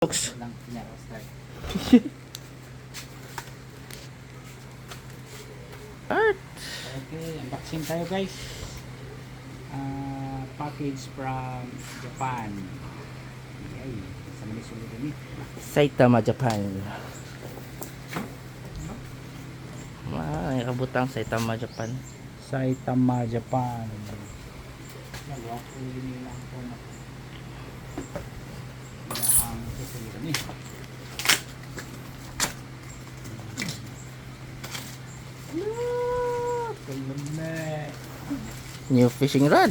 Box. Lang pinaka-start. Art. Okay, unboxing tayo guys. Package from Japan. Ay, sa mga sulit ni. Saitama, Japan. Kabutang Saitama, Japan. Saitama, Japan. Nagawa ko nila ko na. Ilahang sulit ni. New fishing rod.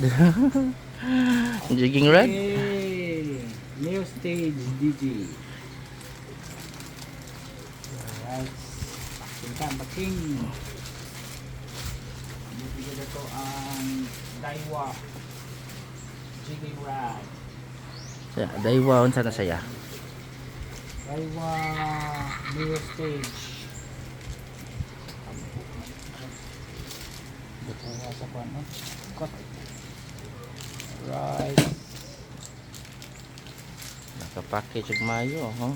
Jigging rod. Okay. New stage DJ. Alright. Unboxing. Bibigyan na to ang Daiwa jigging rod. Daiwa, unsa na saya? Daiwa new stage. Dito sa pano. Cut. Right. Naka-package og mayo, ho.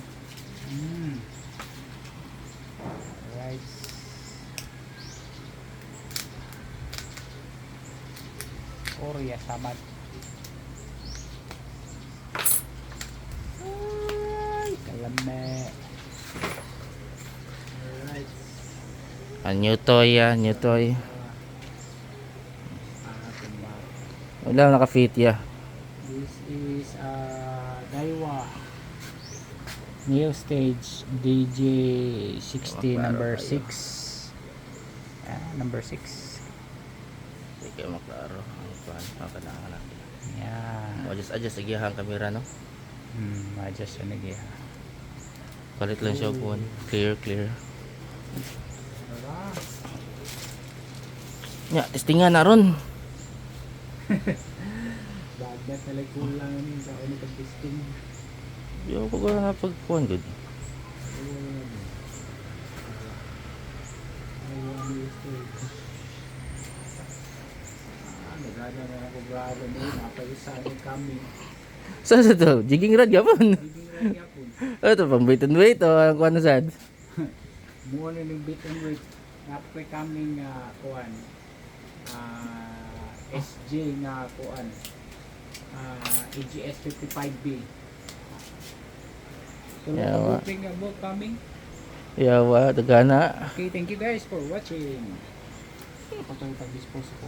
Right. Korea samad. Ay, kalame. Alright. New toy, new toy. Wala naka-fit ya. This is Daiwa new stage DJ60 number 6. Number 6. Sige maklaro ang kuan kanang natin. Yeah. Adjust igihang kamera no. Adjust siya nag Palit lang siya kuan. Clear. Nya, testingan na ron. Bagdat na kulang ni sa ano pag-testing. Yo ko na pagkuan good. Nagana na ako brado mo napag-isa ni kami. Sa to, jigging rod gyapon. Hindi ready ako. Ito pang weight and weight o ang kuan na sad. Mo na ning bit and weight. Napay kami nga kuan. SJ nga kuan. AGS 55B. Yawa. Hoping about coming. Yawa, dagana. Okay, thank you guys for watching. Patuloy pag-dispose ko.